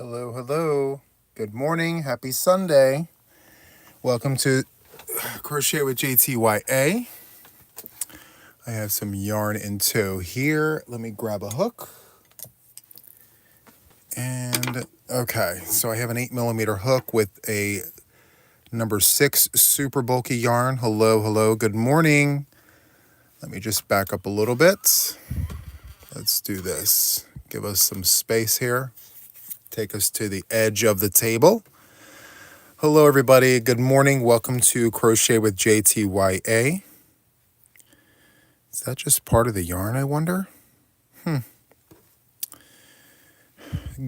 Hello, hello. Good morning. Happy Sunday. Welcome to Crochet with JTYA. I have some yarn in tow here. Let me grab a hook. And okay, so I have an 8mm hook with a number 6 super bulky yarn. Hello, hello. Good morning. Let me just back up a little bit. Let's do this. Give us some space here. Take us to the edge of the table. Hello, everybody. Good morning. Welcome to Crochet with JTYA. Is that just part of the yarn, I wonder?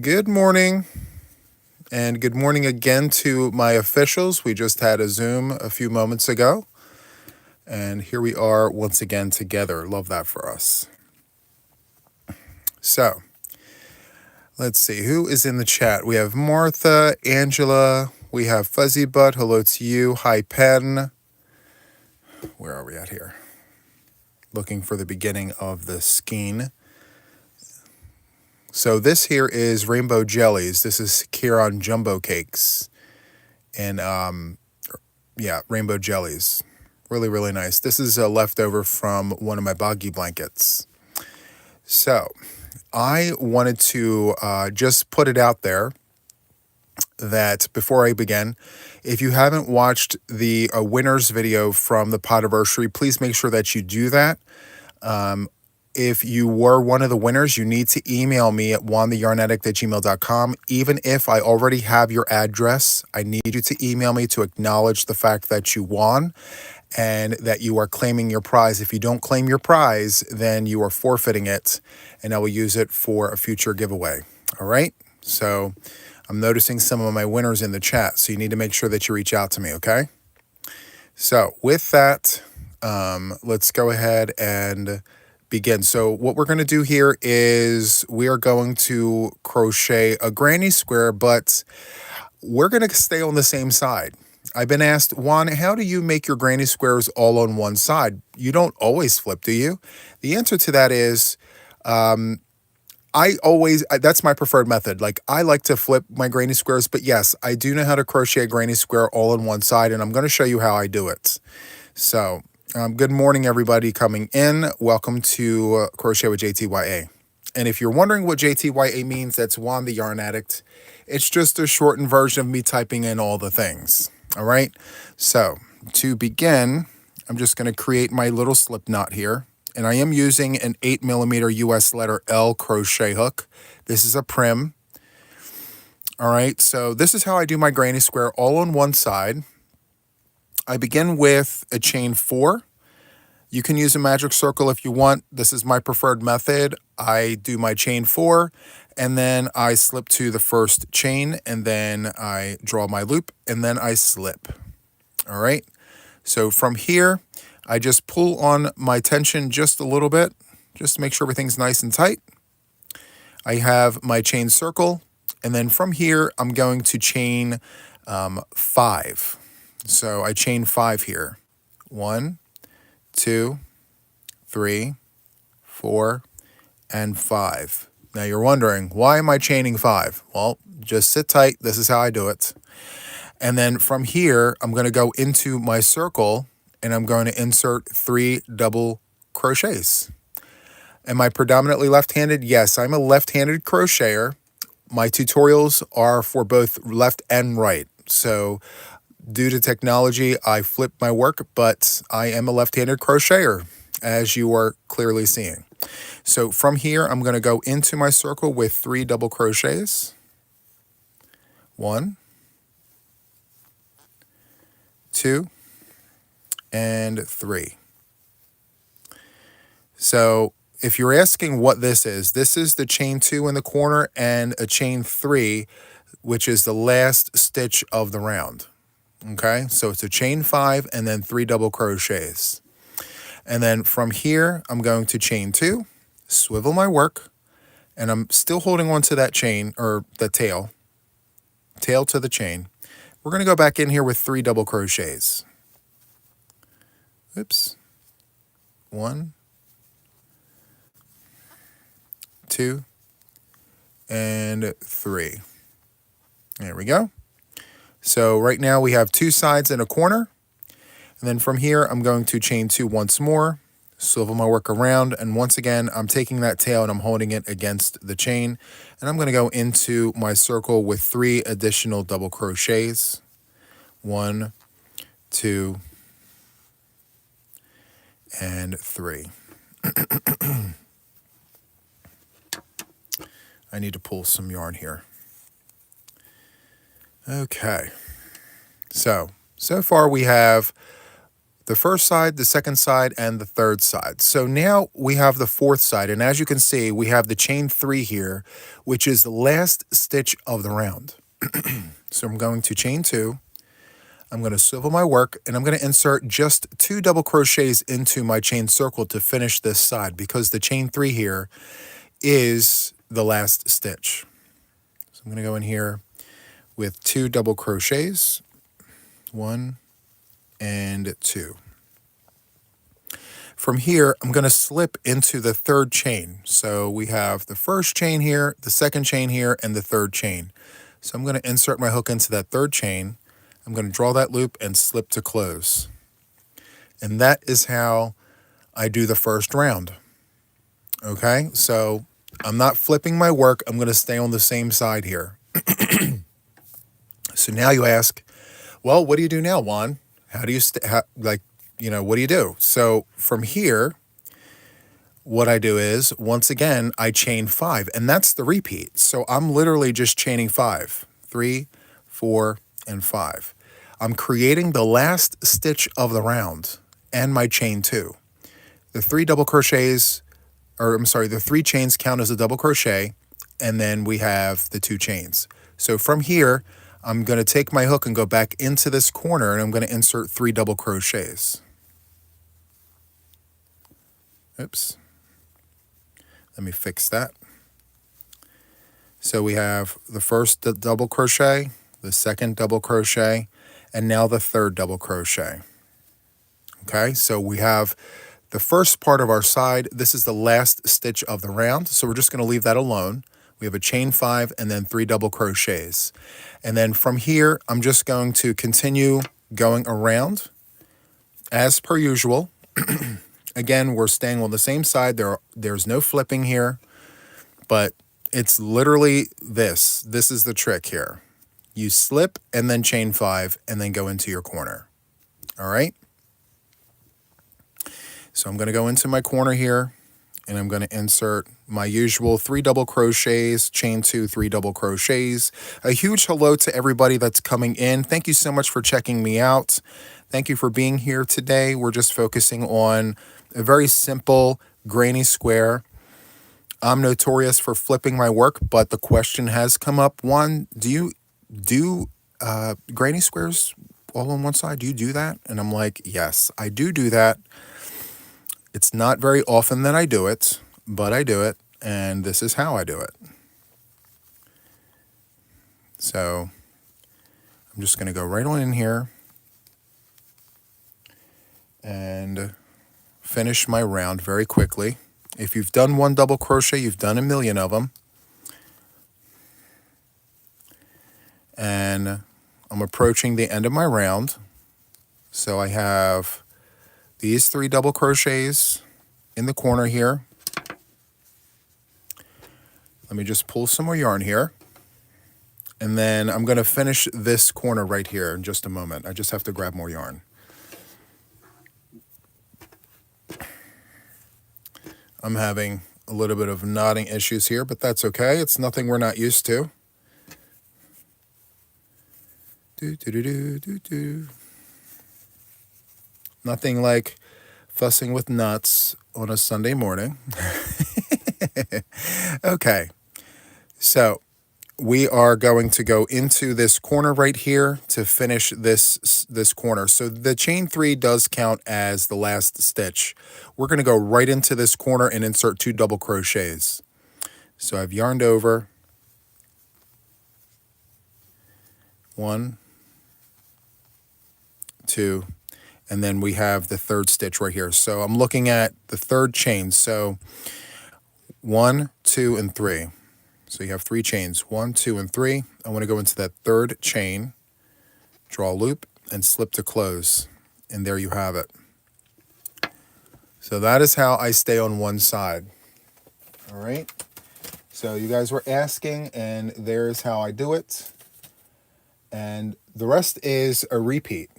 Good morning. And good morning again to my officials. We just had a Zoom a few moments ago. And here we are once again together. Love that for us. So, let's see. Who is in the chat? We have Martha, Angela. We have Fuzzy Butt. Hello to you. Hi, Pen. Where are we at here? Looking for the beginning of the skein. So this here is Rainbow Jellies. This is Kieran Jumbo Cakes. And yeah, Rainbow Jellies. Really, really nice. This is a leftover from one of my boggy blankets. So I wanted to just put it out there that before I begin, if you haven't watched the winners video from the Podiversary, please make sure that you do that. If you were one of the winners, you need to email me at wantheyarnaddict@gmail.com. Even if I already have your address, I need you to email me to acknowledge the fact that you won and that you are claiming your prize. If you don't claim your prize, then you are forfeiting it, and I will use it for a future giveaway. All right? So I'm noticing some of my winners in the chat, so you need to make sure that you reach out to me, okay? So with that, let's go ahead and begin. So what we're going to do here is we are going to crochet a granny square, but we're going to stay on the same side. I've been asked, Juan, how do you make your granny squares all on one side? You don't always flip, do you? The answer to that is, that's my preferred method. Like, I like to flip my granny squares, but yes, I do know how to crochet a granny square all on one side, and I'm going to show you how I do it. So, good morning, everybody coming in. Welcome to Crochet with JTYA. And if you're wondering what JTYA means, that's Juan the Yarn Addict. It's just a shortened version of me typing in all the things. All right. So to begin, I'm just going to create my little slip knot here. And I am using an 8mm US letter L crochet hook. This is a prim. All right. So this is how I do my granny square all on one side. I begin with a chain 4. You can use a magic circle if you want. This is my preferred method. I do my chain 4, and then I slip to the first chain, and then I draw my loop, and then I slip. All right. So from here, I just pull on my tension just a little bit, just to make sure everything's nice and tight. I have my chain circle, and then from here, I'm going to chain 5. So I chain 5 here. 1, 2, 3, 4, and 5. Now you're wondering, why am I chaining 5? Well, just sit tight. This is how I do it. And then from here, I'm going to go into my circle, and I'm going to insert 3 double crochets. Am I predominantly left-handed? Yes, I'm a left-handed crocheter. My tutorials are for both left and right. So due to technology, I flip my work, but I am a left-handed crocheter, as you are clearly seeing. So from here, I'm going to go into my circle with 3 double crochets. 1, 2, and 3. So if you're asking what this is the chain 2 in the corner and a chain 3, which is the last stitch of the round. Okay, so it's a chain 5 and then 3 double crochets. And then from here, I'm going to chain 2, swivel my work, and I'm still holding on to that chain, or the tail to the chain. We're going to go back in here with 3 double crochets. Oops. 1, 2, and 3. There we go. So right now we have 2 sides and a corner. And then from here, I'm going to chain 2 once more, swivel my work around, and once again, I'm taking that tail and I'm holding it against the chain, and I'm going to go into my circle with 3 additional double crochets. 1, 2, and 3. I need to pull some yarn here. Okay. So far we have the first side, the second side, and the third side. So now we have the fourth side, and as you can see, we have the chain 3 here, which is the last stitch of the round. So I'm going to chain 2. I'm going to swivel my work, and I'm going to insert just 2 double crochets into my chain circle to finish this side, because the chain 3 here is the last stitch. So I'm going to go in here with 2 double crochets, 1 and 2. From here, I'm going to slip into the third chain. So we have the first chain here, the second chain here, and the third chain. So I'm going to insert my hook into that third chain. I'm going to draw that loop and slip to close. And that is how I do the first round. Okay, so I'm not flipping my work. I'm going to stay on the same side here. So now you ask, well, what do you do now, Juan? How do you, what do you do? So from here, what I do is, once again, I chain 5, and that's the repeat. So I'm literally just chaining 5, 3, 4, and 5. I'm creating the last stitch of the round and my chain 2. The 3 double crochets, the 3 chains count as a double crochet, and then we have the 2 chains. So from here, I'm going to take my hook and go back into this corner, and I'm going to insert 3 double crochets. Oops. Let me fix that. So we have the first double crochet, the second double crochet, and now the third double crochet. Okay, so we have the first part of our side. This is the last stitch of the round, so we're just going to leave that alone. We have a chain 5 and then 3 double crochets. And then from here, I'm just going to continue going around as per usual. Again, we're staying on the same side. There's no flipping here, but it's literally this. This is the trick here. You slip and then chain 5 and then go into your corner. All right? So I'm going to go into my corner here, and I'm going to insert my usual 3 double crochets, chain 2, 3 double crochets. A huge hello to everybody that's coming in. Thank you so much for checking me out. Thank you for being here today. We're just focusing on a very simple granny square. I'm notorious for flipping my work, but the question has come up. One, do you do granny squares all on one side? Do you do that? And I'm like, yes, I do that. It's not very often that I do it, but I do it, and this is how I do it. So I'm just going to go right on in here and finish my round very quickly. If you've done 1 double crochet, you've done a million of them. And I'm approaching the end of my round. So I have these 3 double crochets in the corner here. Let me just pull some more yarn here. And then I'm going to finish this corner right here in just a moment. I just have to grab more yarn. I'm having a little bit of knotting issues here, but that's okay. It's nothing we're not used to. Nothing like fussing with nuts on a Sunday morning. Okay, so we are going to go into this corner right here to finish this corner. So the chain 3 does count as the last stitch. We're going to go right into this corner and insert 2 double crochets. So I've yarned over 1, 2, and then we have the third stitch right here. So I'm looking at the third chain. So 1, 2, and 3. So you have 3 chains, 1, 2, and 3. I want to go into that third chain, draw a loop, and slip to close. And there you have it. So that is how I stay on one side. All right. So you guys were asking, and there's how I do it. And the rest is a repeat.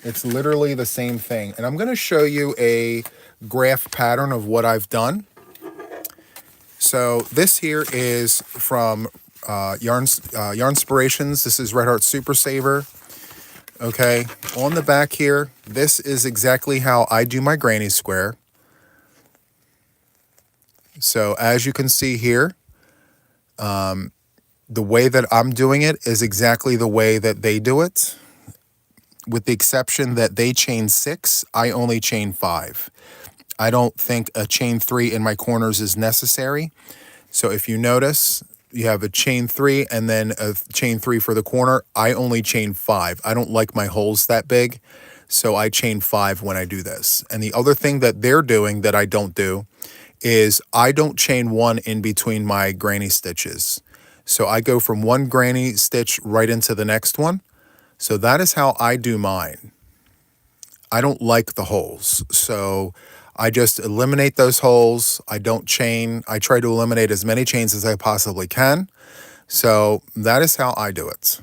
It's literally the same thing. And I'm going to show you a graph pattern of what I've done. So this here is from Yarn Inspirations. This is Red Heart Super Saver. Okay, on the back here, this is exactly how I do my granny square. So as you can see here, the way that I'm doing it is exactly the way that they do it, with the exception that they chain 6, I only chain 5. I don't think a chain 3 in my corners is necessary. So if you notice, you have a chain 3 and then a chain 3 for the corner. I only chain 5. I don't like my holes that big, so I chain 5 when I do this. And the other thing that they're doing that I don't do is I don't chain 1 in between my granny stitches. So I go from one granny stitch right into the next one. So that is how I do mine. I don't like the holes, so I just eliminate those holes. I don't chain. I try to eliminate as many chains as I possibly can. So that is how I do it.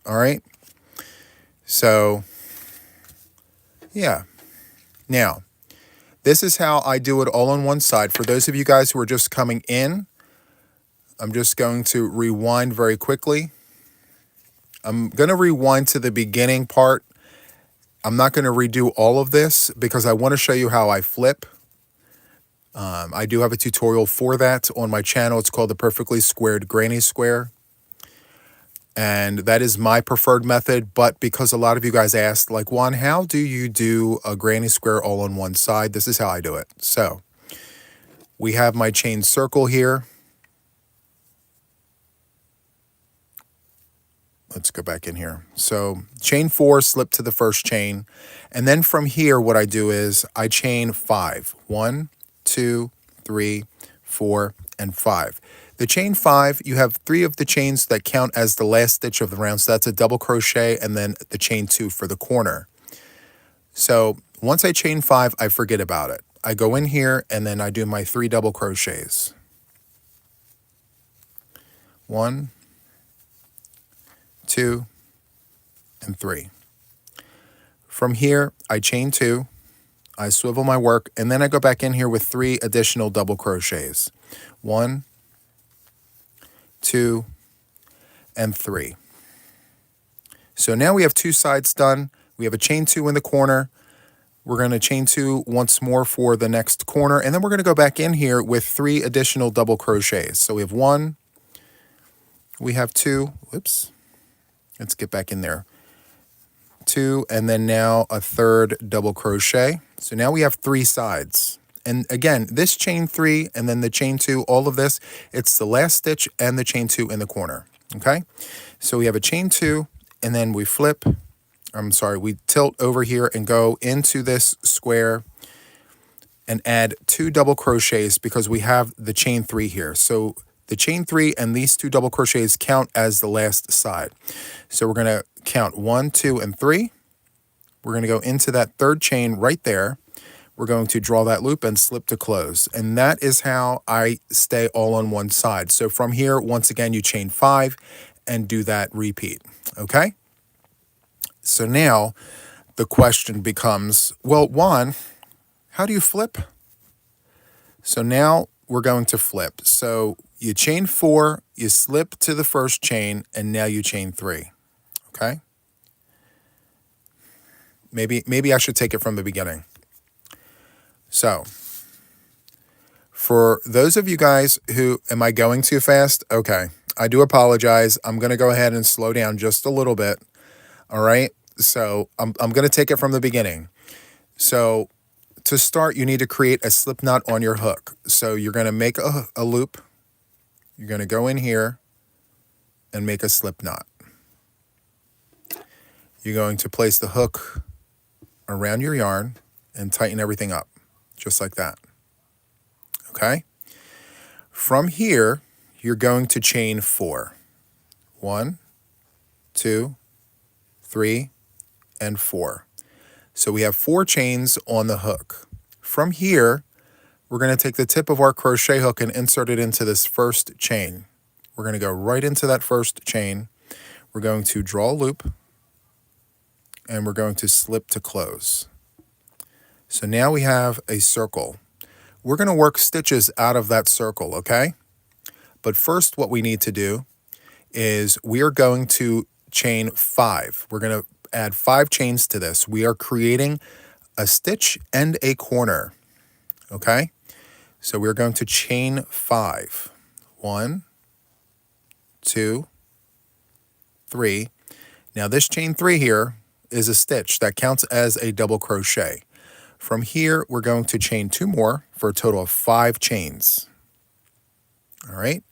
All right. So yeah. Now, this is how I do it all on one side. For those of you guys who are just coming in, I'm just going to rewind very quickly. I'm going to rewind to the beginning part. I'm not going to redo all of this because I want to show you how I flip. I do have a tutorial for that on my channel. It's called the Perfectly Squared Granny Square. And that is my preferred method. But because a lot of you guys asked, like, Juan, how do you do a granny square all on one side? This is how I do it. So we have my chain circle here. Let's go back in here. So chain 4, slip to the first chain. And then from here, what I do is I chain 5. 1, 2, 3, 4, and 5. The chain 5, you have 3 of the chains that count as the last stitch of the round. So that's a double crochet and then the chain 2 for the corner. So once I chain 5, I forget about it. I go in here and then I do my 3 double crochets. 1, 2, and 3. From here, I chain 2, I swivel my work, and then I go back in here with 3 additional double crochets. 1, 2, and 3. So now we have 2 sides done. We have a chain 2 in the corner. We're going to chain 2 once more for the next corner, and then we're going to go back in here with 3 additional double crochets. So we have 1, we have 2, whoops. Let's get back in there. 2, and then now a 3rd double crochet. So now we have 3 sides. And again, this chain 3 and then the chain 2, all of this, it's the last stitch and the chain 2 in the corner. Okay? So we have a chain 2, and then we flip. We tilt over here and go into this square and add 2 double crochets because we have the chain 3 here. So the chain 3 and these 2 double crochets count as the last side. So we're going to count 1, 2, and 3. We're going to go into that 3rd chain right there. We're going to draw that loop and slip to close. And that is how I stay all on one side. So from here, once again, you chain 5 and do that repeat. Okay? So now the question becomes, well, Juan, how do you flip? So now we're going to flip. So you chain 4, you slip to the first chain, and now you chain 3. Okay? Maybe I should take it from the beginning. So for those of you guys who, am I going too fast? Okay, I do apologize. I'm going to go ahead and slow down just a little bit. All right? So I'm going to take it from the beginning. So to start, you need to create a slip knot on your hook. So you're going to make a loop. You're going to go in here and make a slip knot. You're going to place the hook around your yarn and tighten everything up, just like that. Okay? From here, you're going to chain 4. 1, 2, 3, and 4. So we have 4 chains on the hook. From here, we're going to take the tip of our crochet hook and insert it into this first chain. We're going to go right into that first chain. We're going to draw a loop, and we're going to slip to close. So now we have a circle. We're going to work stitches out of that circle, okay? But first what we need to do is we are going to chain 5. We're going to add 5 chains to this. We are creating a stitch and a corner, okay? So we're going to chain 5. 1, 2, 3. Now this chain 3 here is a stitch that counts as a double crochet. From here, we're going to chain 2 more for a total of 5 chains. All right.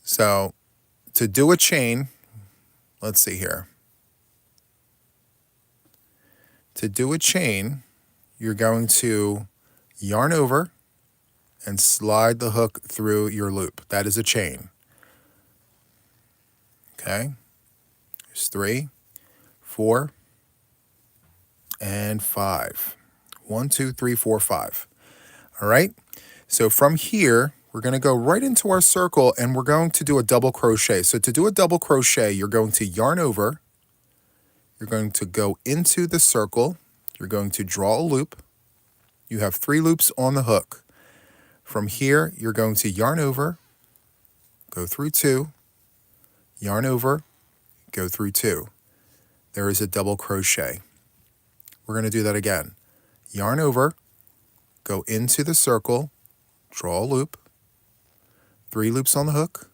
So to do a chain, let's see here. To do a chain, you're going to yarn over and slide the hook through your loop. That is a chain. Okay. There's 3, 4, and 5. 1, 2, 3, 4, 5. All right. So from here, we're going to go right into our circle and we're going to do a double crochet. So to do a double crochet, you're going to yarn over. You're going to go into the circle. You're going to draw a loop. You have 3 loops on the hook. From here, you're going to yarn over, go through 2, yarn over, go through 2. There is a double crochet. We're going to do that again. Yarn over, go into the circle, draw a loop, 3 loops on the hook,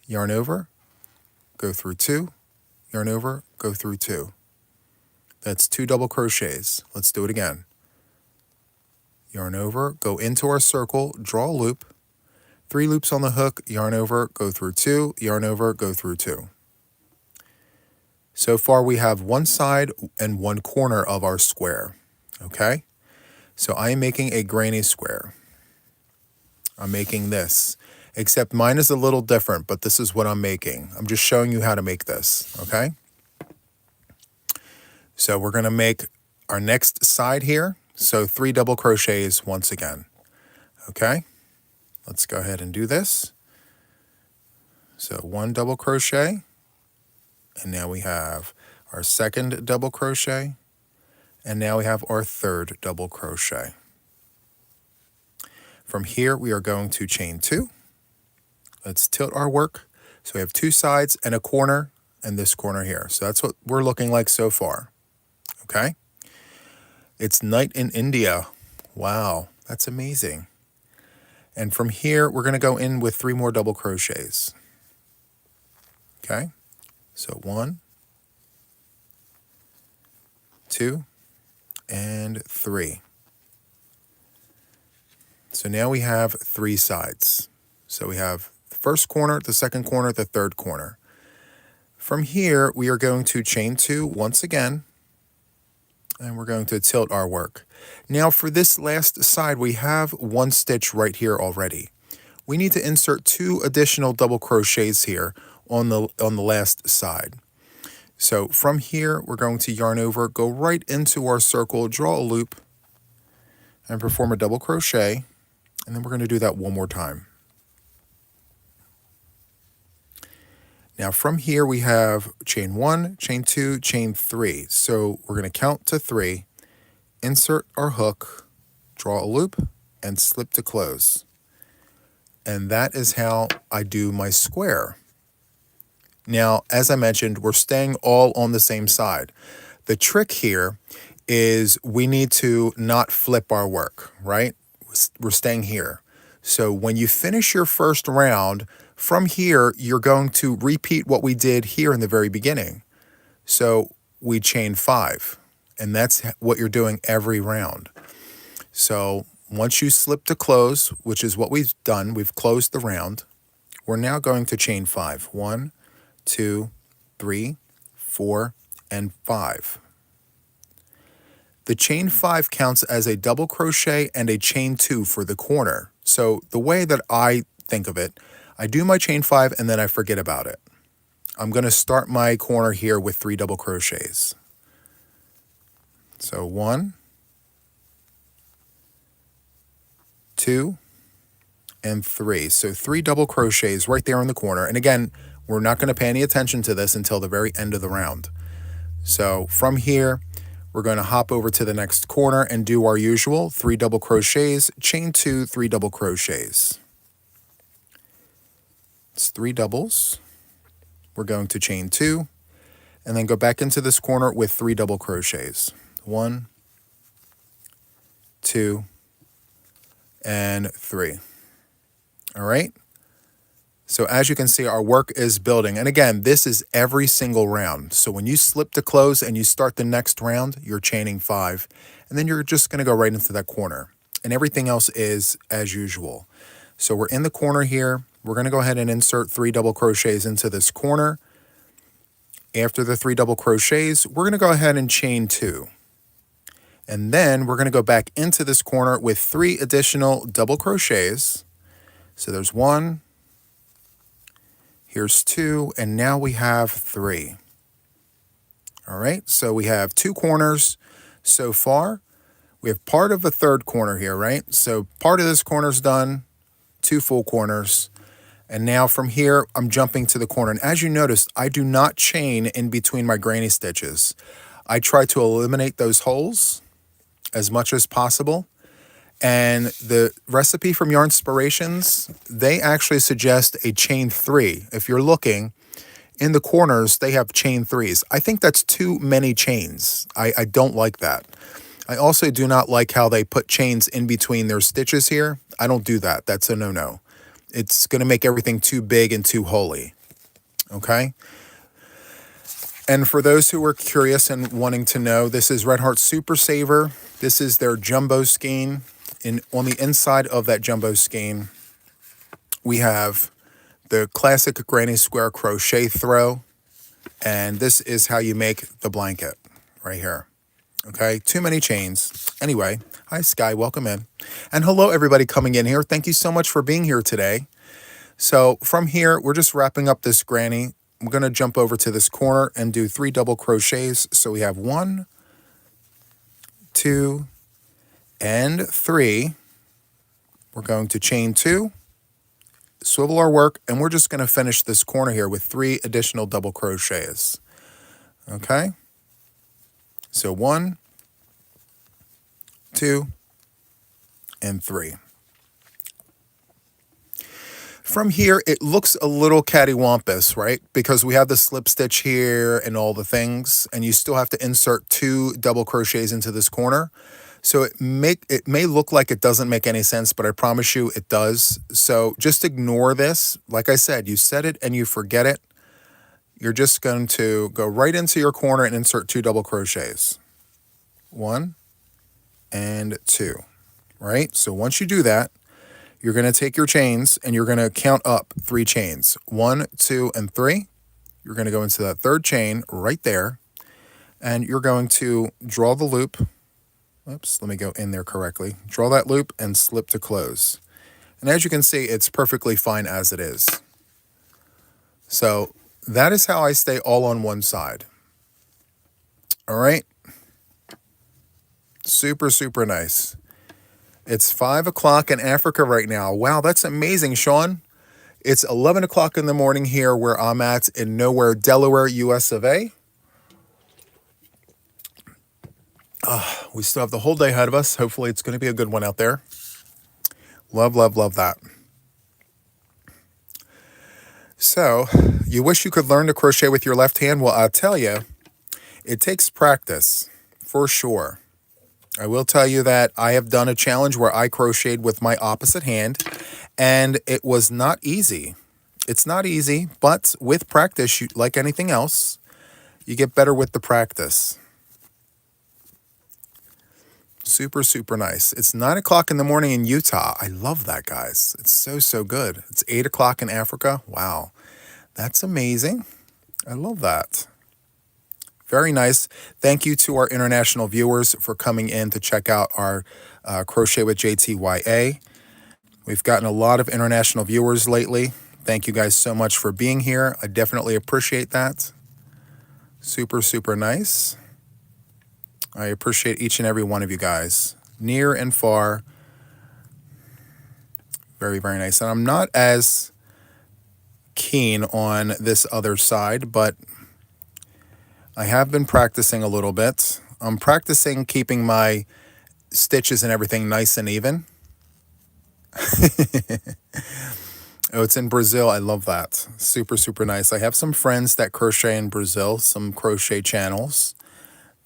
yarn over, go through 2, yarn over, go through 2. That's 2 double crochets. Let's do it again. Yarn over, go into our circle, draw a loop, 3 loops on the hook, yarn over, go through 2, yarn over, go through 2. So far we have one side and one corner of our square, okay? So I am making a granny square. I'm making this, except mine is a little different, but this is what I'm making. I'm just showing you how to make this, okay? So we're going to make our next side here. So 3 double crochets once again, okay? Let's go ahead and do this. So 1 double crochet, and now we have our second double crochet, and now we have our third double crochet. From here, we are going to chain 2. Let's tilt our work. So we have 2 sides and a corner and this corner here. So that's what we're looking like so far, okay? It's night in India. Wow, that's amazing. And from here, we're going to go in with 3 more double crochets. Okay, so 1, 2, and 3. So now we have 3 sides. So we have the first corner, the second corner, the third corner. From here, we are going to chain 2 once again, and we're going to tilt our work. Now for this last side, we have 1 stitch right here already. We need to insert 2 additional double crochets here on the last side. So from here, we're going to yarn over, go right into our circle, draw a loop, and perform a double crochet. And then we're going to do that one more time. Now from here, we have chain 1, chain 2, chain 3. So we're going to count to 3, insert our hook, draw a loop, and slip to close. And that is how I do my square. Now, as I mentioned, we're staying all on the same side. The trick here is we need to not flip our work, right? We're staying here. So when you finish your first round, from here, you're going to repeat what we did here in the very beginning. So we chain 5, and that's what you're doing every round. So once you slip to close, which is what we've done, we've closed the round, we're now going to chain 5. 1, 2, 3, 4, and 5. The chain 5 counts as a double crochet and a chain 2 for the corner. So the way that I think of it. I do my chain 5 and then I forget about it. I'm going to start my corner here with 3 double crochets. So 1, 2, and 3. So 3 double crochets right there in the corner. And again, we're not going to pay any attention to this until the very end of the round. So from here, we're going to hop over to the next corner and do our usual 3 double crochets, chain 2, 3 double crochets. It's 3 doubles. We're going to chain 2 and then go back into this corner with 3 double crochets. 1, 2, and 3. All right. So as you can see, our work is building. And again, this is every single round. So when you slip to close and you start the next round, you're chaining 5. And then you're just going to go right into that corner. And everything else is as usual. So we're in the corner here. We're going to go ahead and insert 3 double crochets into this corner. After the 3 double crochets, we're going to go ahead and chain 2. And then we're going to go back into this corner with 3 additional double crochets. So there's 1, here's 2, and now we have 3. All right, so we have 2 corners so far. We have part of a third corner here, right? So part of this corner's done, 2 full corners. And now from here, I'm jumping to the corner. And as you noticed, I do not chain in between my granny stitches. I try to eliminate those holes as much as possible. And the recipe from Yarn Inspirations, they actually suggest a chain 3. If you're looking in the corners, they have chain 3s. I think that's too many chains. I don't like that. I also do not like how they put chains in between their stitches here. I don't do that. That's a no-no. It's going to make everything too big and too holy. Okay? And for those who are curious and wanting to know, this is Red Heart Super Saver. This is their jumbo skein. On the inside of that jumbo skein, we have the classic granny square crochet throw. And this is how you make the blanket right here. Okay, too many chains. Anyway, hi Sky, welcome in. And hello everybody coming in here. Thank you so much for being here today. So from here, we're just wrapping up this granny. I'm going to jump over to this corner and do 3 double crochets. So we have 1, 2, and 3. We're going to chain 2, swivel our work, and we're just going to finish this corner here with 3 additional double crochets. Okay? So 1, 2, and 3. From here, it looks a little cattywampus, right? Because we have the slip stitch here and all the things, and you still have to insert 2 double crochets into this corner. So it may look like it doesn't make any sense, but I promise you it does. So just ignore this. Like I said, you set it and you forget it. You're just going to go right into your corner and insert 2 double crochets. 1 and 2, right? So once you do that, you're going to take your chains and you're going to count up 3 chains. 1, 2, and 3. You're going to go into that 3rd chain right there, and you're going to draw the loop. Oops, let me go in there correctly. Draw that loop and slip to close. And as you can see, it's perfectly fine as it is. So that is how I stay all on one side. All right. Super, super nice. It's 5 o'clock in Africa right now. Wow, that's amazing, Sean. It's 11 o'clock in the morning here where I'm at in Nowhere, Delaware, US of A. We still have the whole day ahead of us. Hopefully it's going to be a good one out there. Love, love, love that. So, you wish you could learn to crochet with your left hand? Well, I'll tell you, it takes practice, for sure. I will tell you that I have done a challenge where I crocheted with my opposite hand, and it was not easy. It's not easy, but with practice, like anything else, you get better with the practice. Super, super nice. It's 9 o'clock in the morning in Utah. I love that, guys. It's so, so good. It's 8 o'clock in Africa. Wow. That's amazing. I love that. Very nice. Thank you to our international viewers for coming in to check out our Crochet with JTYA. We've gotten a lot of international viewers lately. Thank you guys so much for being here. I definitely appreciate that. Super, super nice. I appreciate each and every one of you guys, near and far. Very, very nice. And I'm not as keen on this other side, but I have been practicing a little bit. I'm practicing keeping my stitches and everything nice and even. Oh, it's in Brazil. I love that. Super, super nice. I have some friends that crochet in Brazil, some crochet channels.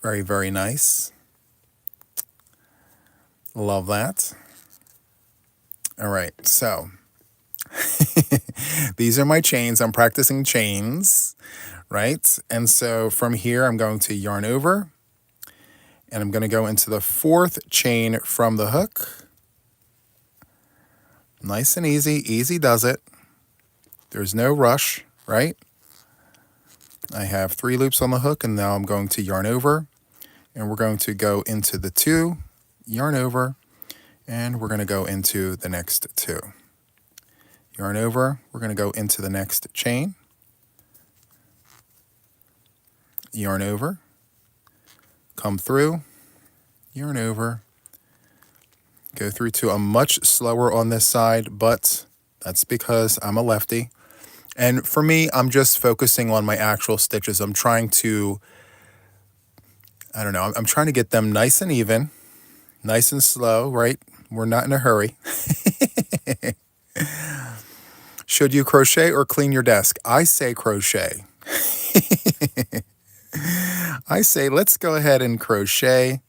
Very, very nice. Love that. All right, so these are my chains. I'm practicing chains, right? And so from here, I'm going to yarn over, and I'm going to go into the 4th chain from the hook. Nice and easy. Easy does it. There's no rush, right? I have 3 loops on the hook, and now I'm going to yarn over, and we're going to go into the 2, yarn over, and we're going to go into the next 2. Yarn over, we're going to go into the next chain. Yarn over, come through, yarn over, go through 2. I'm much slower on this side, but that's because I'm a lefty. And for me, I'm just focusing on my actual stitches. I'm trying to, I don't know, I'm trying to get them nice and even, nice and slow, right? We're not in a hurry. Should you crochet or clean your desk? I say crochet. I say let's go ahead and crochet.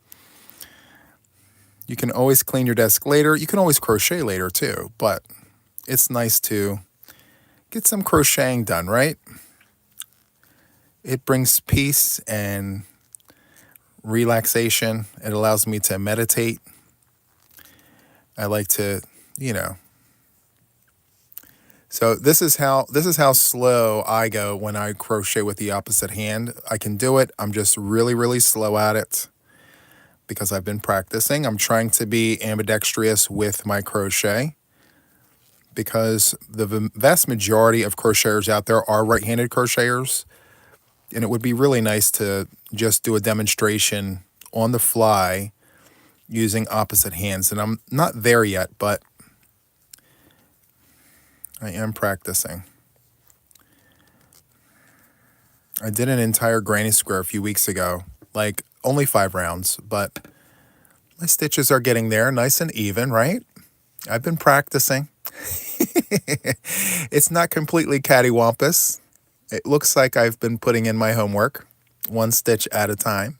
You can always clean your desk later. You can always crochet later too, but it's nice to get some crocheting done, right? It brings peace and relaxation. It allows me to meditate. I like to, so this is how slow I go when I crochet with the opposite hand. I can do it. I'm just really, really slow at it because I've been practicing. I'm trying to be ambidextrous with my crochet because the vast majority of crocheters out there are right-handed crocheters, and it would be really nice to just do a demonstration on the fly using opposite hands. And I'm not there yet, but I am practicing. I did an entire granny square a few weeks ago, like only 5 rounds, but my stitches are getting there nice and even, right? I've been practicing. It's not completely cattywampus. It looks like I've been putting in my homework, 1 stitch at a time.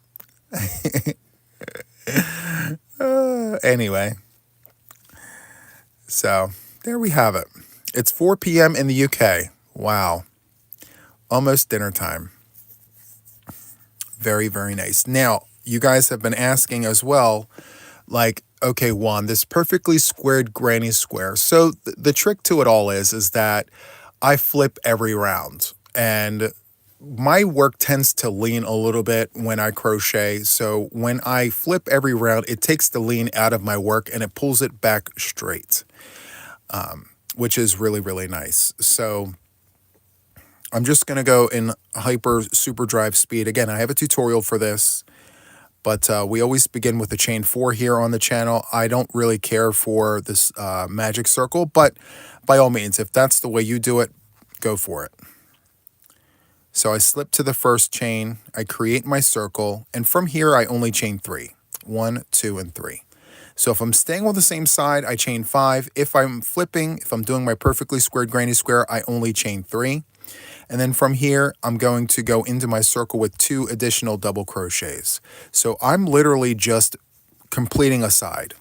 Anyway, so there we have it. It's 4 p.m. in the UK. Wow. Almost dinner time. Very, very nice. Now, you guys have been asking as well, like, okay, Juan, this perfectly squared granny square. So the trick to it all is that I flip every round, and my work tends to lean a little bit when I crochet. So when I flip every round, it takes the lean out of my work and it pulls it back straight, which is really, really nice. So I'm just going to go in hyper super drive speed. Again, I have a tutorial for this, but we always begin with the chain 4 here on the channel. I don't really care for this magic circle, but by all means, if that's the way you do it, go for it. So I slip to the first chain, I create my circle, and from here I only chain 3. 1, 2, and 3. So if I'm staying on the same side, I chain 5. If I'm flipping, if I'm doing my perfectly squared granny square, I only chain 3. And then from here, I'm going to go into my circle with 2 additional double crochets. So I'm literally just completing a side.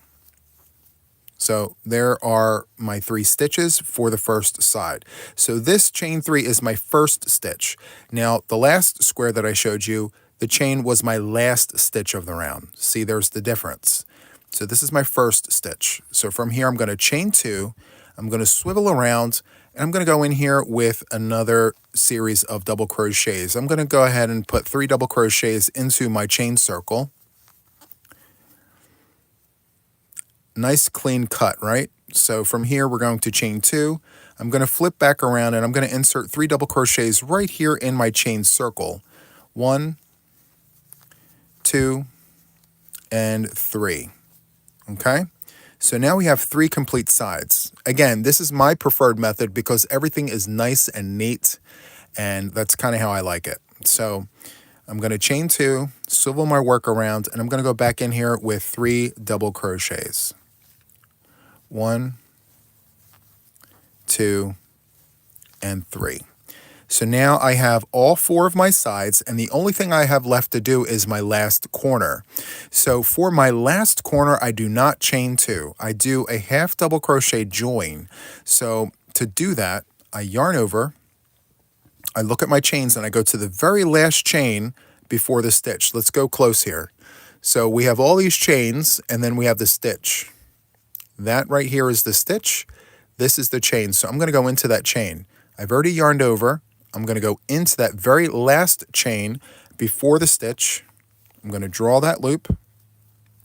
So there are my 3 stitches for the first side. So this chain 3 is my first stitch. Now, the last square that I showed you, the chain was my last stitch of the round. See, there's the difference. So this is my first stitch. So from here, I'm going to chain 2. I'm going to swivel around, and I'm going to go in here with another series of double crochets. I'm going to go ahead and put 3 double crochets into my chain circle. Nice clean cut, right? So from here, we're going to chain 2. I'm going to flip back around and I'm going to insert 3 double crochets right here in my chain circle. 1, 2, and 3. Okay? So now we have 3 complete sides. Again, this is my preferred method because everything is nice and neat, and that's kind of how I like it. So I'm going to chain 2, swivel my work around, and I'm going to go back in here with 3 double crochets. 1, 2, and 3. So now I have all 4 of my sides, and the only thing I have left to do is my last corner. So for my last corner, I do not chain 2. I do a half double crochet join. So to do that, I yarn over, I look at my chains, and I go to the very last chain before the stitch. Let's go close here. So we have all these chains, and then we have the stitch. That right here is the stitch. This is the chain. So I'm going to go into that chain. I've already yarned over. I'm going to go into that very last chain before the stitch. I'm going to draw that loop.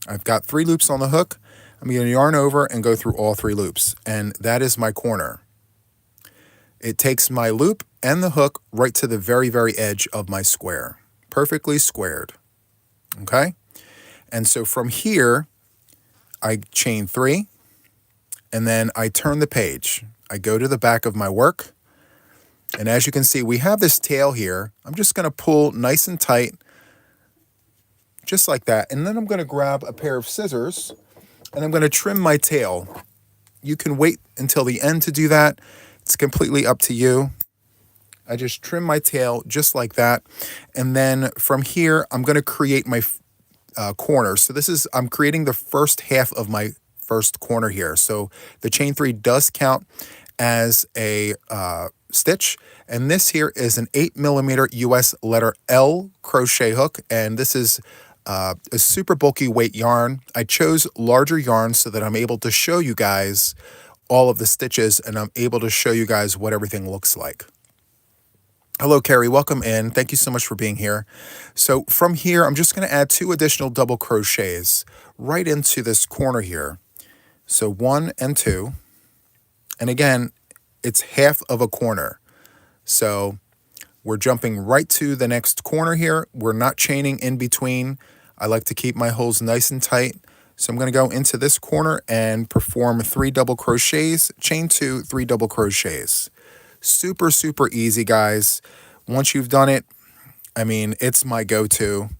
I've got 3 loops on the hook. I'm going to yarn over and go through all 3 loops. And that is my corner. It takes my loop and the hook right to the very, very edge of my square. Perfectly squared. Okay? And so from here, I chain 3. And then I turn the page. I go to the back of my work. And as you can see, we have this tail here. I'm just going to pull nice and tight, just like that. And then I'm going to grab a pair of scissors, and I'm going to trim my tail. You can wait until the end to do that. It's completely up to you. I just trim my tail just like that. And then from here, I'm going to create my corner. So I'm creating the first half of my first corner here. So the chain 3 does count as a stitch, and this here is an 8mm US letter L crochet hook, and this is a super bulky weight yarn. I chose larger yarn so that I'm able to show you guys all of the stitches, and I'm able to show you guys what everything looks like. Hello, Carrie. Welcome in. Thank you so much for being here. So from here, I'm just going to add 2 additional double crochets right into this corner here. So 1 and 2. And again, it's half of a corner. So we're jumping right to the next corner here. We're not chaining in between. I like to keep my holes nice and tight. So I'm going to go into this corner and perform 3 double crochets, chain 2, 3 double crochets. Super, super easy, guys. Once you've done it, I mean, it's my go-to.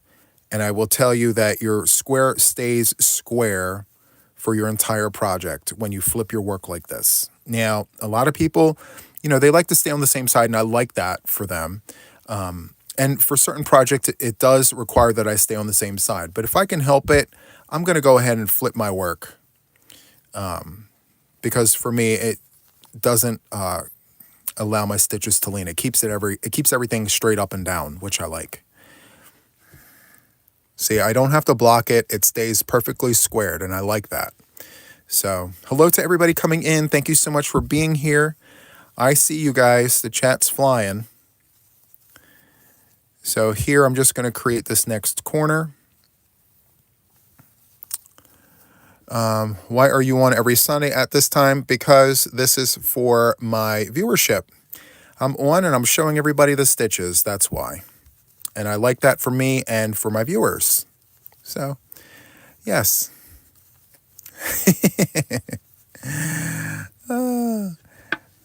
And I will tell you that your square stays square for your entire project when you flip your work like this. Now, a lot of people, they like to stay on the same side, and I like that for them. And for certain projects, it does require that I stay on the same side. But if I can help it, I'm going to go ahead and flip my work. Because for me, it doesn't allow my stitches to lean. It keeps everything straight up and down, which I like. See, I don't have to block it. It stays perfectly squared, and I like that. So, hello to everybody coming in. Thank you so much for being here. I see you guys. The chat's flying. So here I'm just going to create this next corner. Why are you on every Sunday at this time? Because this is for my viewership. I'm on and I'm showing everybody the stitches. That's why. And I like that for me and for my viewers. So, yes.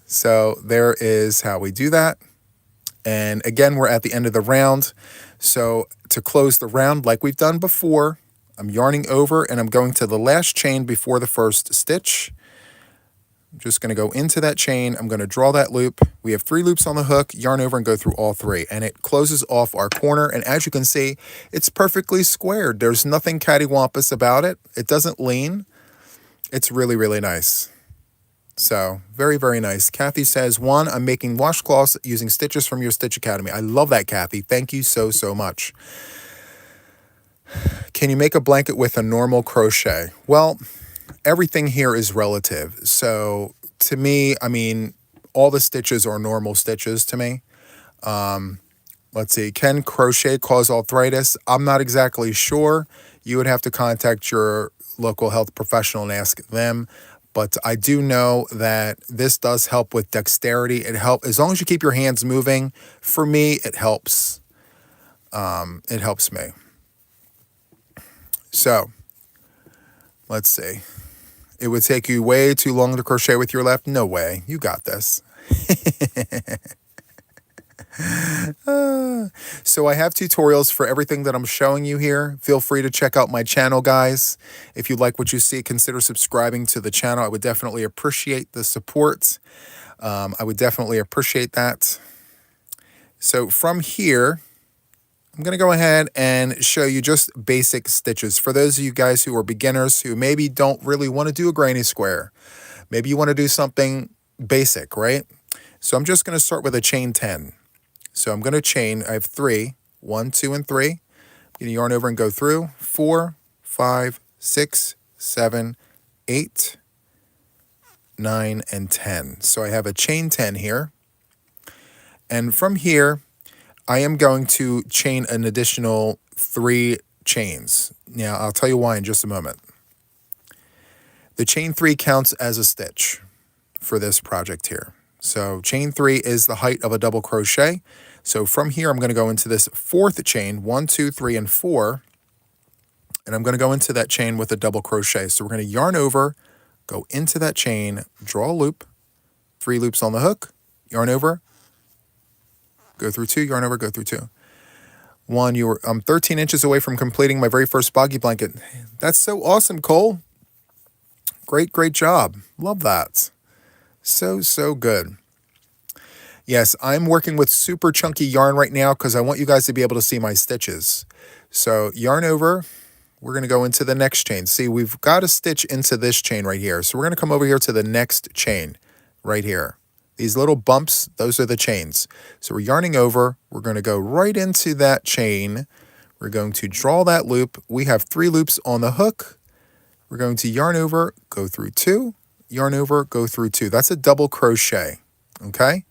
So there is how we do that. And again, we're at the end of the round. So to close the round like we've done before, I'm yarning over and I'm going to the last chain before the first stitch. I'm just going to go into that chain. I'm going to draw that loop. We have 3 loops on the hook, yarn over and go through all 3. And it closes off our corner. And as you can see, it's perfectly squared. There's nothing cattywampus about it. It doesn't lean. It's really, really nice. So very, very nice. Kathy says, 1, I'm making washcloths using stitches from your Stitch Academy. I love that, Kathy. Thank you so, so much. Can you make a blanket with a normal crochet? Well, everything here is relative. So to me, I mean, all the stitches are normal stitches to me. Let's see. Can crochet cause arthritis? I'm not exactly sure. You would have to contact your local health professional and ask them. But I do know that this does help with dexterity. It helps as long as you keep your hands moving. For me, it helps. It helps me. So let's see. It would take you way too long to crochet with your left. No way. You got this. So I have tutorials for everything that I'm showing you here. Feel free to check out my channel, guys. If you like what you see, consider subscribing to the channel. I would definitely appreciate the support. I would definitely appreciate that. So from here, I'm going to go ahead and show you just basic stitches. For those of you guys who are beginners who maybe don't really want to do a granny square, maybe you want to do something basic, right? So I'm just going to start with a chain 10. So I'm going to chain, I have 3, 1, 2, and 3. I'm going to yarn over and go through 4, 5, 6, 7, 8, 9, and 10. So I have a chain 10 here. And from here, I am going to chain an additional 3 chains. Now, I'll tell you why in just a moment. The chain 3 counts as a stitch for this project here. So chain 3 is the height of a double crochet. So from here, I'm going to go into this 4th chain, 1, 2, 3, and 4. And I'm going to go into that chain with a double crochet. So we're going to yarn over, go into that chain, draw a loop, 3 loops on the hook, yarn over, go through 2, yarn over, go through 2. I'm 13 inches away from completing my very first boggy blanket. That's so awesome, Cole. Great job. Love that. So good. Yes, I'm working with super chunky yarn right now because I want you guys to be able to see my stitches. So yarn over, we're going to go into the next chain. See, we've got a stitch into this chain right here. So we're going to come over here to the next chain right here. These little bumps, those are the chains. So we're yarning over, we're going to go right into that chain. We're going to draw that loop. We have 3 loops on the hook. We're going to yarn over, go through 2, yarn over, go through 2. That's a double crochet, okay?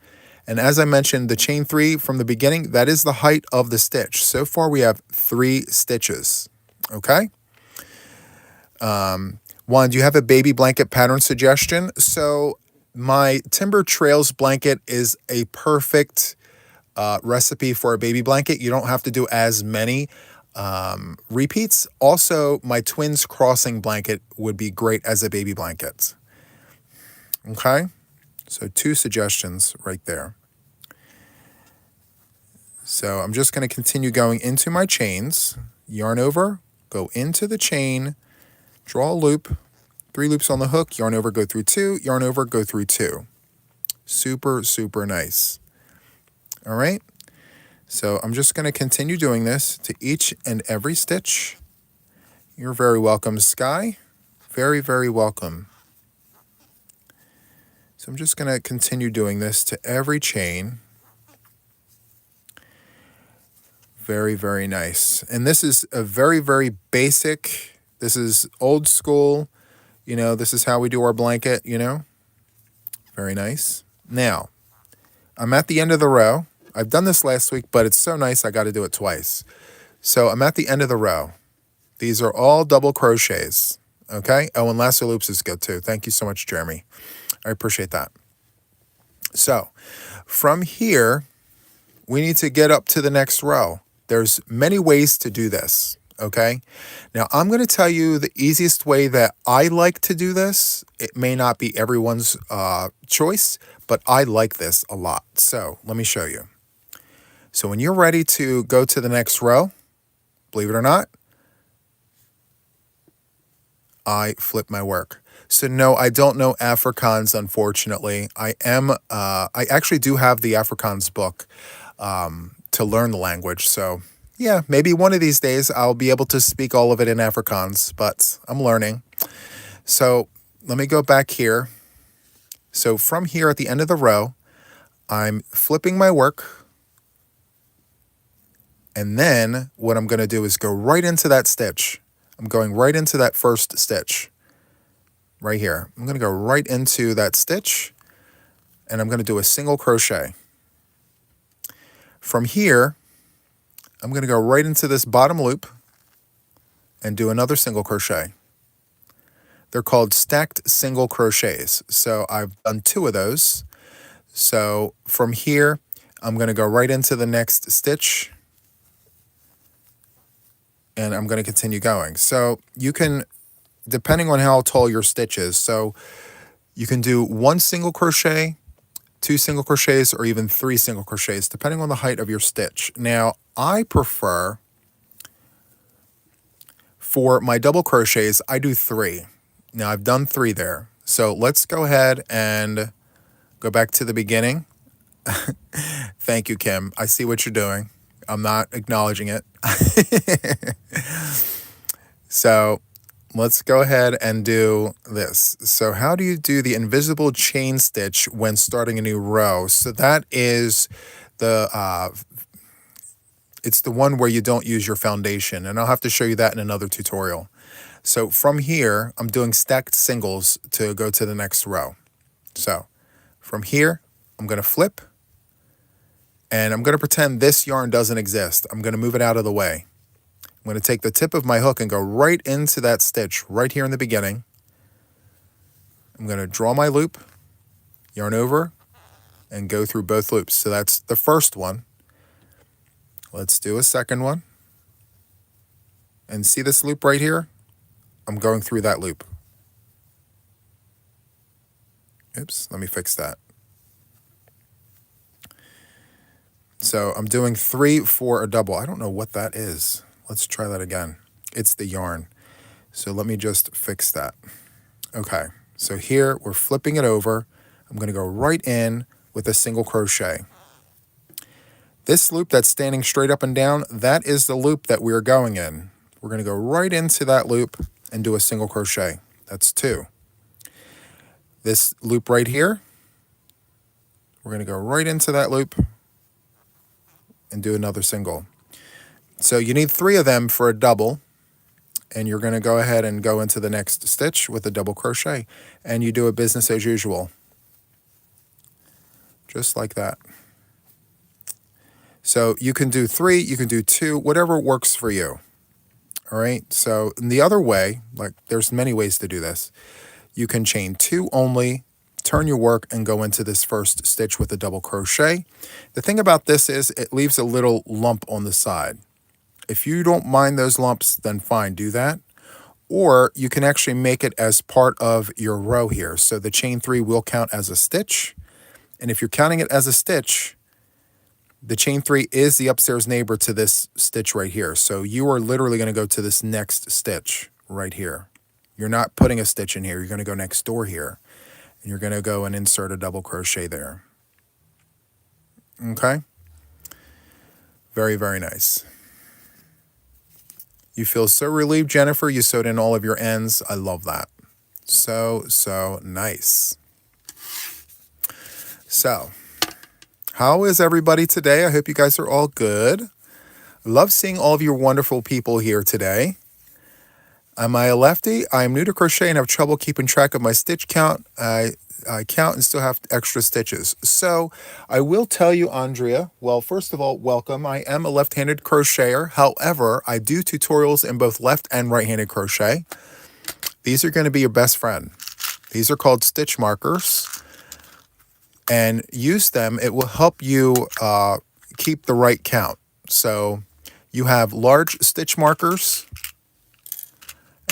And as I mentioned, the chain 3 from the beginning, that is the height of the stitch. So far, we have 3 stitches, okay? Juan, do you have a baby blanket pattern suggestion? So my Timber Trails blanket is a perfect recipe for a baby blanket. You don't have to do as many repeats. Also, my Twins Crossing blanket would be great as a baby blanket. Okay, so 2 suggestions right there. So I'm just going to continue going into my chains, yarn over, go into the chain, draw a loop, 3 loops on the hook, yarn over, go through 2, yarn over, go through 2. Super nice. All right. So I'm just going to continue doing this to each and every stitch. You're very welcome, Sky. Very welcome. So I'm just going to continue doing this to every chain. Very nice. And this is a very basic, this is old school, you know, this is how we do our blanket, you know. Very nice. Now, I'm at the end of the row. I've done this last week, but it's so nice I got to do it twice. So I'm at the end of the row. These are all double crochets, okay? Oh, and lasso loops is good too. Thank you so much, Jeremy. I appreciate that. So from here, we need to get up to the next row. There's many ways to do this, okay? Now, I'm going to tell you the easiest way that I like to do this. It may not be everyone's choice, but I like this a lot. So let me show you. So when you're ready to go to the next row, believe it or not, I flip my work. So no, I don't know Afrikaans, unfortunately. I actually do have the Afrikaans book to learn the language. So yeah, maybe one of these days I'll be able to speak all of it in Afrikaans, but I'm learning. So let me go back here. So from here at the end of the row, I'm flipping my work. And then what I'm going to do is go right into that stitch. I'm going right into that first stitch right here. I'm going to go right into that stitch and I'm going to do a single crochet. From here, I'm going to go right into this bottom loop and do another single crochet. They're called stacked single crochets. So I've done 2 of those. So from here, I'm going to go right into the next stitch, and I'm going to continue going. So you can, depending on how tall your stitch is, so you can do 1 single crochet, 2 single crochets, or even 3 single crochets, depending on the height of your stitch. Now, I prefer, for my double crochets, I do 3. Now, I've done 3 there. So let's go ahead and go back to the beginning. Thank you, Kim. I see what you're doing. I'm not acknowledging it. So let's go ahead and do this. So how do you do the invisible chain stitch when starting a new row? So that is the, it's the one where you don't use your foundation. And I'll have to show you that in another tutorial. So from here, I'm doing stacked singles to go to the next row. So from here, I'm going to flip. And I'm going to pretend this yarn doesn't exist. I'm going to move it out of the way. I'm going to take the tip of my hook and go right into that stitch right here in the beginning. I'm going to draw my loop, yarn over, and go through both loops. So that's the first one. Let's do a second one. And see this loop right here? I'm going through that loop. Oops, let me fix that. So I'm doing 3 for a double. I don't know what that is. Let's try that again. It's the yarn. So let me just fix that. Okay, so here we're flipping it over. I'm going to go right in with a single crochet. This loop that's standing straight up and down, that is the loop that we're going in. We're going to go right into that loop and do a single crochet. That's 2. This loop right here, we're going to go right into that loop and do another single. So you need 3 of them for a double, and you're going to go ahead and go into the next stitch with a double crochet, and you do a business as usual. Just like that. So you can do 3, you can do 2, whatever works for you. All right, so in the other way, like there's many ways to do this. You can chain 2 only, turn your work, and go into this first stitch with a double crochet. The thing about this is it leaves a little lump on the side. If you don't mind those lumps, then fine, do that. Or you can actually make it as part of your row here. So the chain 3 will count as a stitch. And if you're counting it as a stitch, the chain 3 is the upstairs neighbor to this stitch right here. So you are literally going to go to this next stitch right here. You're not putting a stitch in here. You're going to go next door here. And you're going to go and insert a double crochet there. Okay? Very, very nice. You feel so relieved, Jennifer. You sewed in all of your ends. I love that. So, so nice. So, how is everybody today? I hope you guys are all good. Love seeing all of your wonderful people here today. Am I a lefty? I am new to crochet and have trouble keeping track of my stitch count. I count and still have extra stitches. So I will tell you, Andrea, well, first of all, welcome. I am a left-handed crocheter. However, I do tutorials in both left and right-handed crochet. These are going to be your best friend. These are called stitch markers. And use them. It will help you keep the right count. So you have large stitch markers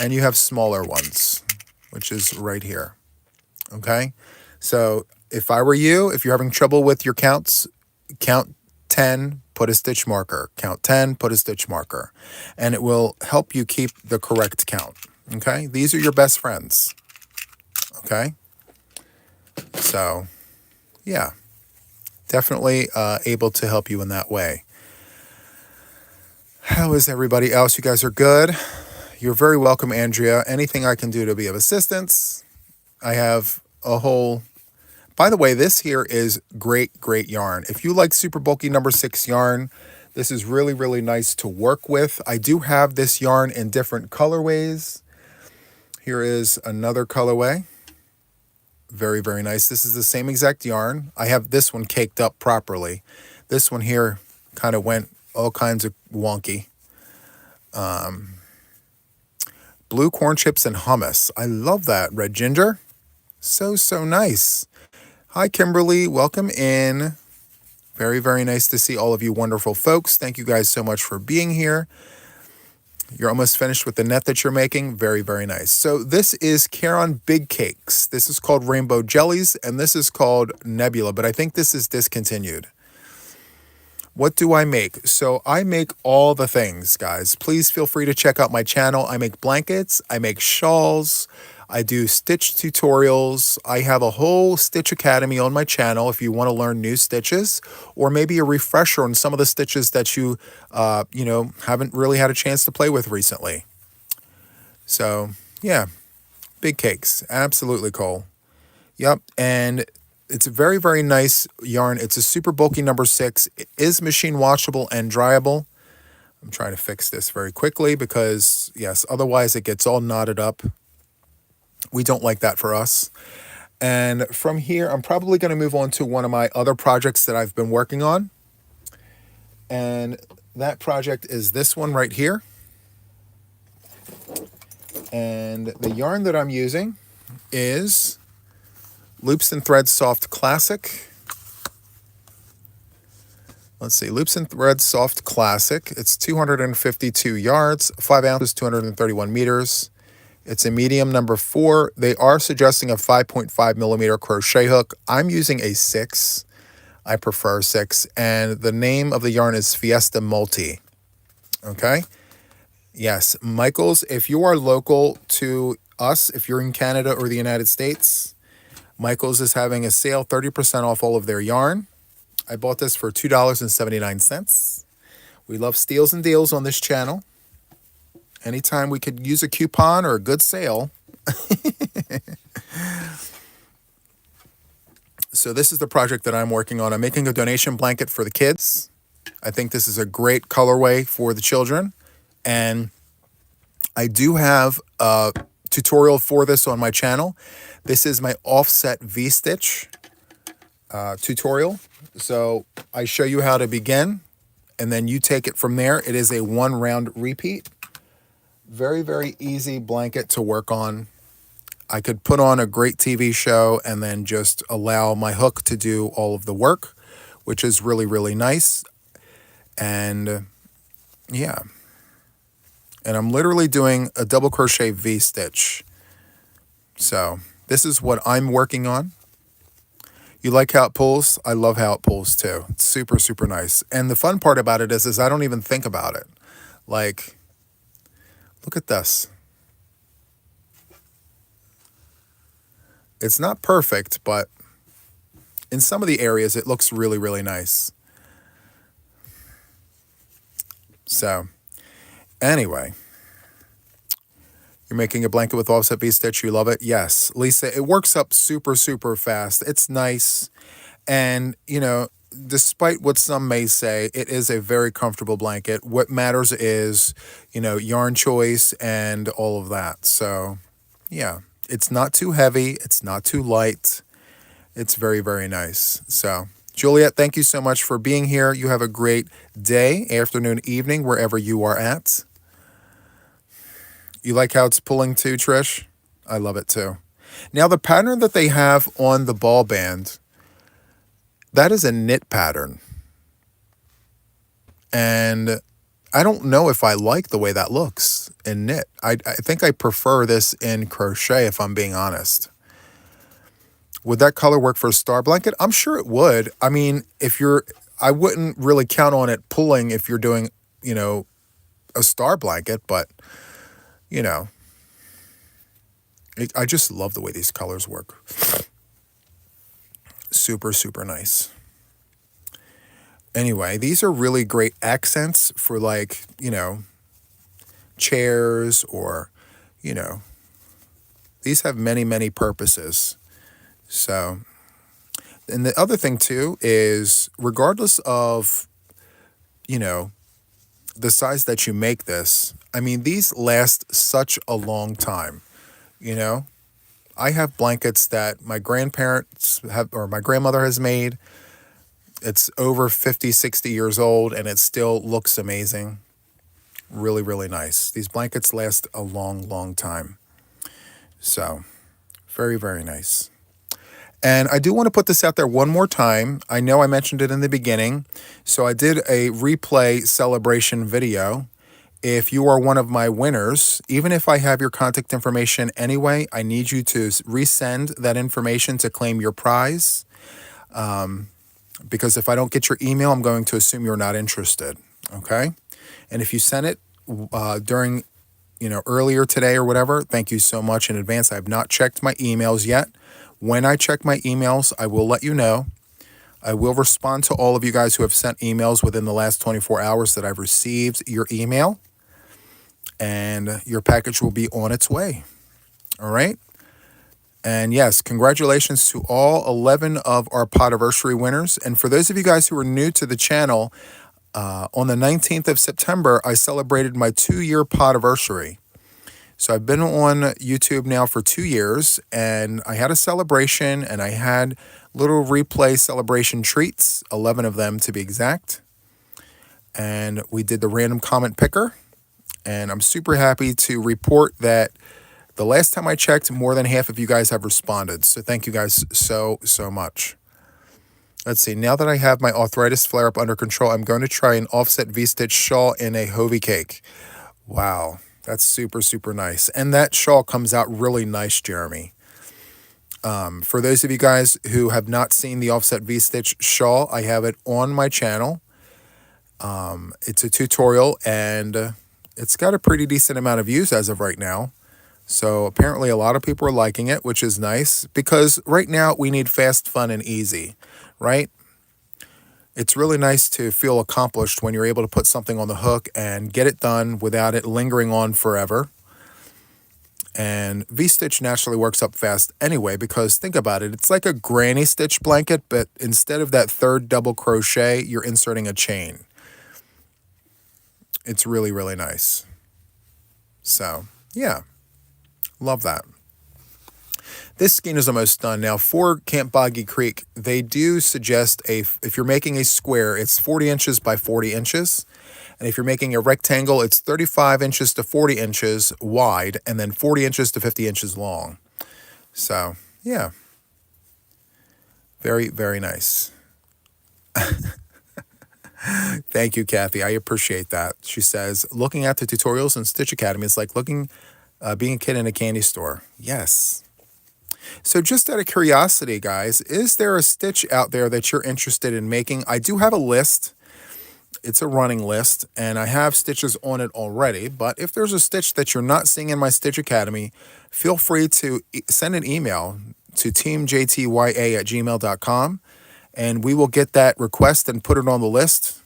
and you have smaller ones, which is right here. Okay, so if I were you, if you're having trouble with your counts, count 10, put a stitch marker. Count 10, put a stitch marker. And it will help you keep the correct count. Okay, these are your best friends. Okay, so yeah, definitely able to help you in that way. How is everybody else? You guys are good? You're very welcome, Andrea. Anything I can do to be of assistance. I have a whole, by the way, this here is great, great yarn. If you like super bulky number 6 yarn, this is really, really nice to work with. I do have this yarn in different colorways. Here is another colorway. Very, very nice. This is the same exact yarn. I have this one caked up properly. This one here kind of went all kinds of wonky. Blue corn chips and hummus. I love that. Red ginger. So, so nice. Hi, Kimberly. Welcome in. Very, very nice to see all of you wonderful folks. Thank you guys so much for being here. You're almost finished with the net that you're making. Very, very nice. So this is Caron Big Cakes. This is called Rainbow Jellies, and this is called Nebula, but I think this is discontinued. What do I make? So I make all the things, guys. Please feel free to check out my channel. I make blankets, I make shawls, I do stitch tutorials. I have a whole Stitch Academy on my channel if you want to learn new stitches, or maybe a refresher on some of the stitches that you haven't really had a chance to play with recently. So yeah, Big Cakes, absolutely cool. Yep, and it's a very, very nice yarn. It's a super bulky number 6. It is machine washable and dryable. I'm trying to fix this very quickly because, yes, otherwise it gets all knotted up. We don't like that for us. And from here, I'm probably going to move on to one of my other projects that I've been working on. And that project is this one right here. And the yarn that I'm using is Loops and Threads Soft Classic. Let's see, Loops and Threads Soft Classic. It's 252 yards, 5 ounces, 231 meters. It's a medium number 4. They are suggesting a 5.5 millimeter crochet hook. I'm using a 6. I prefer 6. And the name of the yarn is Fiesta Multi. Okay? Yes, Michaels, if you are local to us, if you're in Canada or the United States, Michaels is having a sale, 30% off all of their yarn. I bought this for $2.79. We love steals and deals on this channel. Anytime we could use a coupon or a good sale. So this is the project that I'm working on. I'm making a donation blanket for the kids. I think this is a great colorway for the children. And I do have a tutorial for this on my channel. This is my offset V-stitch tutorial. So I show you how to begin, and then you take it from there. It is a 1 round repeat. Very, very easy blanket to work on. I could put on a great TV show and then just allow my hook to do all of the work, which is really, really nice. And yeah. And I'm literally doing a double crochet V-stitch. So this is what I'm working on. You like how it pulls? I love how it pulls too. It's super, super nice. And the fun part about it is I don't even think about it. Like, look at this. It's not perfect, but in some of the areas, it looks really, really nice. So, anyway, you're making a blanket with offset V-stitch. You love it? Yes. Lisa, it works up super, super fast. It's nice. And, despite what some may say, it is a very comfortable blanket. What matters is, yarn choice and all of that. So, yeah, it's not too heavy. It's not too light. It's very, very nice. So, Juliet, thank you so much for being here. You have a great day, afternoon, evening, wherever you are at. You like how it's pulling too, Trish? I love it too. Now, the pattern that they have on the ball band, that is a knit pattern. And I don't know if I like the way that looks in knit. I think I prefer this in crochet, if I'm being honest. Would that color work for a star blanket? I'm sure it would. I mean, I wouldn't really count on it pulling if you're doing, a star blanket, but, I just love the way these colors work. Super, super nice. Anyway, these are really great accents for chairs or, these have many, many purposes. So, and the other thing too is regardless of, the size that you make this, I mean, these last such a long time, I have blankets that my grandparents have, or my grandmother has made. It's over 50, 60 years old, and it still looks amazing. Really, really nice. These blankets last a long, long time. So, very, very nice. And I do want to put this out there one more time. I know I mentioned it in the beginning. So I did a replay celebration video. If you are one of my winners, even if I have your contact information anyway, I need you to resend that information to claim your prize. Because if I don't get your email, I'm going to assume you're not interested. Okay? And if you sent it during, earlier today or whatever, thank you so much in advance. I have not checked my emails yet. When I check my emails, I will let you know. I will respond to all of you guys who have sent emails within the last 24 hours that I've received your email. And your package will be on its way. All right? And yes, congratulations to all 11 of our Podiversary winners. And for those of you guys who are new to the channel, on the 19th of September, I celebrated my 2-year Podiversary. So I've been on YouTube now for 2 years, and I had a celebration, and I had little replay celebration treats, 11 of them to be exact. And we did the random comment picker, and I'm super happy to report that the last time I checked, more than half of you guys have responded. So thank you guys so, so much. Let's see. Now that I have my arthritis flare-up under control, I'm going to try an offset V-stitch shawl in a Hovey cake. Wow. That's super, super nice. And that shawl comes out really nice, Jeremy. For those of you guys who have not seen the offset V-stitch shawl, I have it on my channel. It's a tutorial, and it's got a pretty decent amount of views as of right now. So apparently a lot of people are liking it, which is nice, because right now we need fast, fun, and easy, right? It's really nice to feel accomplished when you're able to put something on the hook and get it done without it lingering on forever. And V-stitch naturally works up fast anyway, because think about it, it's like a granny stitch blanket, but instead of that third double crochet, you're inserting a chain. It's really, really nice. So, yeah. Love that. This skein is almost done. Now, for Camp Boggy Creek, they do suggest if you're making a square, it's 40 inches by 40 inches. And if you're making a rectangle, it's 35 inches to 40 inches wide, and then 40 inches to 50 inches long. So, yeah. Very, very nice. Thank you, Kathy. I appreciate that. She says, looking at the tutorials in Stitch Academy is like being a kid in a candy store. Yes. So just out of curiosity, guys, is there a stitch out there that you're interested in making? I do have a list. It's a running list, and I have stitches on it already. But if there's a stitch that you're not seeing in my Stitch Academy, feel free to send an email to teamjtya@gmail.com, and we will get that request and put it on the list.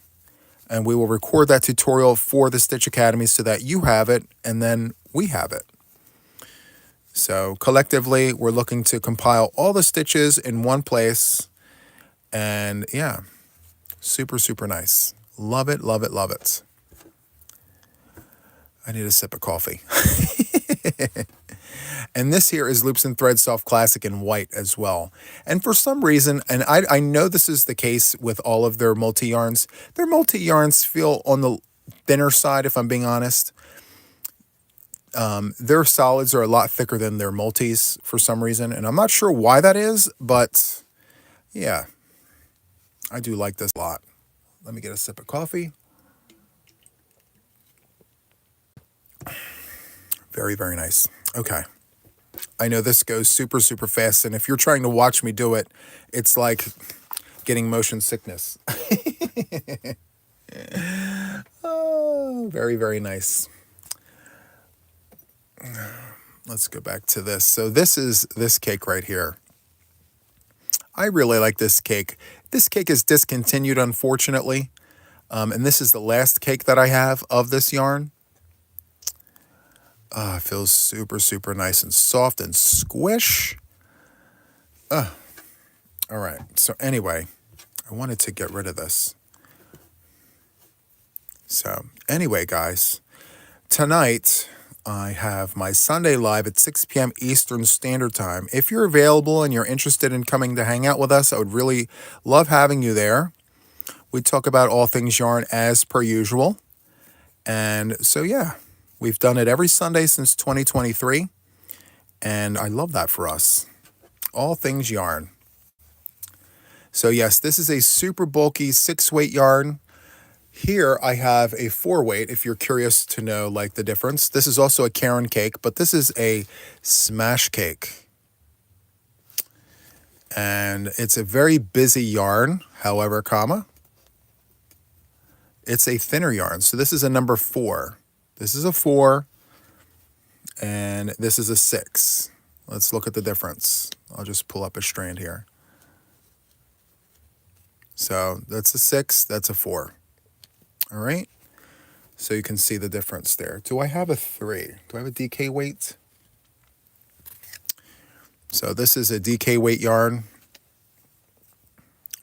And we will record that tutorial for the Stitch Academy so that you have it, and then we have it. So collectively, we're looking to compile all the stitches in one place. And yeah, super, super nice. Love it, love it, love it. I need a sip of coffee. And this here is Loops and Threads Soft Classic in white as well. And for some reason, and I know this is the case with all of their multi-yarns feel on the thinner side, if I'm being honest. Their solids are a lot thicker than their multis for some reason, and I'm not sure why that is, but yeah, I do like this a lot. Let me get a sip of coffee. Very, very nice. Okay. I know this goes super, super fast, and if you're trying to watch me do it, it's like getting motion sickness. Oh, very, very nice. Let's go back to this. So this is this cake right here. I really like this cake. This cake is discontinued, unfortunately. And this is the last cake that I have of this yarn. It feels super, super nice and soft and squish. All right. So anyway, I wanted to get rid of this. So anyway, guys, tonight I have my Sunday live at 6 p.m. Eastern Standard Time. If you're available and you're interested in coming to hang out with us, I would really love having you there. We talk about all things yarn as per usual. And so, yeah, we've done it every Sunday since 2023. And I love that for us. All things yarn. So yes, this is a super bulky 6-weight yarn. Here I have a 4-weight, if you're curious to know like the difference. This is also a Karen cake, but this is a smash cake. And it's a very busy yarn, however, it's a thinner yarn. So this is a number 4. This is a 4, and this is a 6. Let's look at the difference. I'll just pull up a strand here. So that's a 6, that's a 4. All right. So you can see the difference there. Do I have a 3? Do I have a DK weight? So this is a DK weight yarn.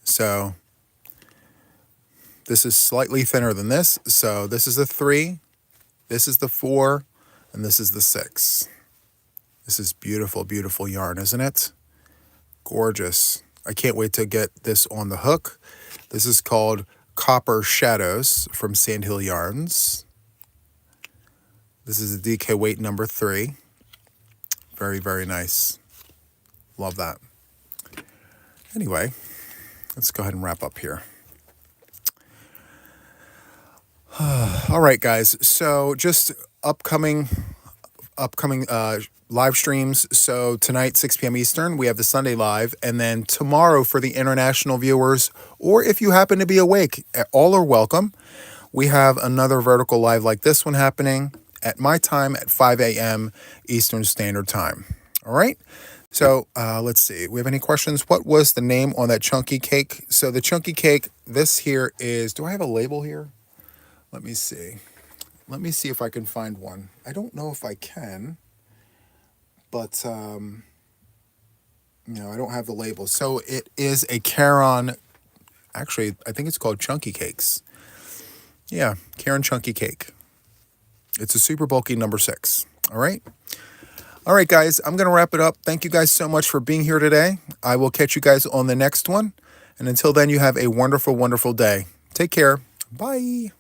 So this is slightly thinner than this. So this is the 3, this is the 4, and this is the 6. This is beautiful, beautiful yarn, isn't it? Gorgeous. I can't wait to get this on the hook. This is called Copper Shadows from Sandhill Yarns. This is a DK weight number 3. Very, very nice. Love that. Anyway, let's go ahead and wrap up here. All right, guys. So just upcoming live streams. So tonight, 6 p.m. Eastern, we have the Sunday live. And then tomorrow for the international viewers, or if you happen to be awake, all are welcome. We have another vertical live like this one happening at my time at 5 a.m. Eastern Standard Time. All right. So let's see. We have any questions? What was the name on that chunky cake? So the chunky cake, this here is, do I have a label here? Let me see. Let me see if I can find one. I don't know if I can, but no, I don't have the label. So it is a Karen, actually, I think it's called Chunky Cakes. Yeah, Karen Chunky Cake. It's a super bulky number 6. All right. All right, guys, I'm going to wrap it up. Thank you guys so much for being here today. I will catch you guys on the next one. And until then, you have a wonderful, wonderful day. Take care. Bye.